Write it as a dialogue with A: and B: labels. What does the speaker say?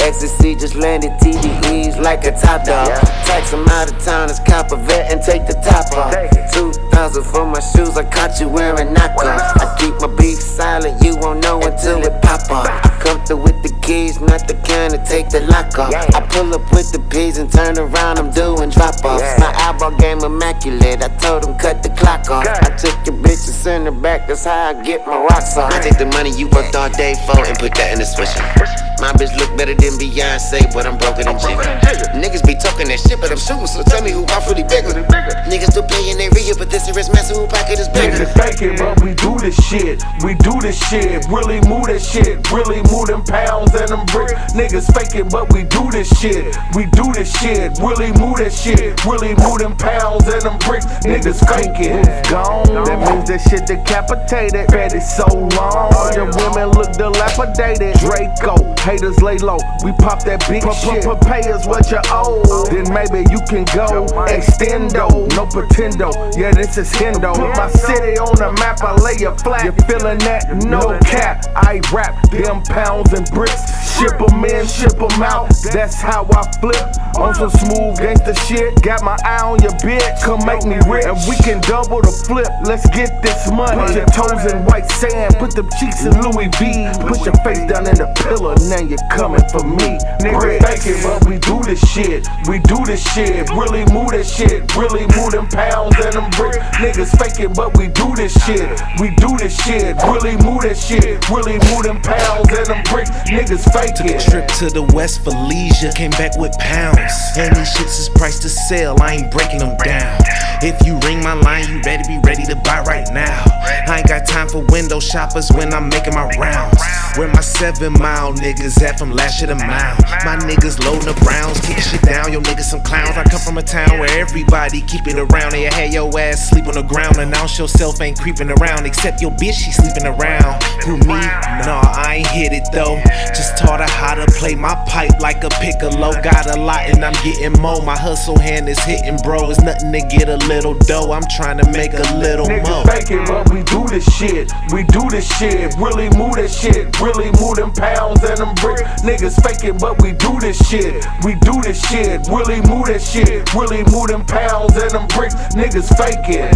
A: Ecstasy just landed TDEs like a top dog. Tax them out of town as cop a vet and take the top off. 2,000 for my shoes, I caught you wearing knockoffs. I keep my beef silent, you won't know until it pop off. I come through with the keys, not the kind to take the lock off. I pull up with the peas and turn around, I'm doing drop offs. My eyeball game immaculate, I told him cut the clock off. I took your bitch and send her back, that's how I get my rocks off. I take the money you worked all day for and put that in the swisher. My bitch look better than Beyonce, but I'm broken and jigger. Niggas be talking that shit, but I'm shooting, so tell me who off really bigger. Niggas still paying their real, but this here is massive, who pocket is bigger.
B: Niggas faking, but we do this shit. We do this shit, really move this shit. Really move them pounds and them bricks. Niggas faking, but we do this shit. We do this shit, really move that shit. Really move them pounds and them bricks. Niggas faking, gone. That means that shit decapitated. Fed it so long, your women look dilapidated. Draco, haters lay low, we pop that big shit. Pay us what you owe, then maybe you can go. Extendo, no pretendo, yeah this is Hendo. Put my city on the map, I lay it flat. You feeling that? No cap, I rap them pounds and bricks. Ship them in, ship them out, that's how I flip. On some smooth gangsta shit, got my eye on your bitch. Come make me rich, and we can double the flip. Let's get this money. Put your toes in white sand, put them cheeks in Louis V. Put your face down in the pillow, now you're coming for me. Niggas faking, but we do this shit. We do this shit, really move this shit. Really move them pounds and them bricks. Niggas faking, but we do this shit. We do this shit, really move this shit. Really move them pounds and them bricks. Niggas faking.
C: Took a trip to the West for leisure, came back with pounds. And these shits is priced to sell, I ain't breaking them down. If you ring my line, you better be ready to buy right now. I ain't got time for window shoppers when I'm making my rounds. Where my 7 mile niggas at from last year to mile. My niggas loading the rounds, kicking shit down, yo niggas some clowns. I come from a town where everybody keep it around. They had your ass sleep on the ground, announce yourself ain't creeping around. Except your bitch, she sleeping around. Who, me? Nah, I ain't hit it though. Just taught her how to play my pipe like a piccolo. Got a lot and I'm getting more. My hustle hand is hitting, bro. It's nothing to get a little dough. I'm trying to make a little more.
B: Niggas faking, but we do this shit. We do this shit, really move that shit. Really move them pounds and them bricks. Niggas faking, but we do this shit. We do this shit, really move that shit. Really move them pounds and them bricks. Niggas faking.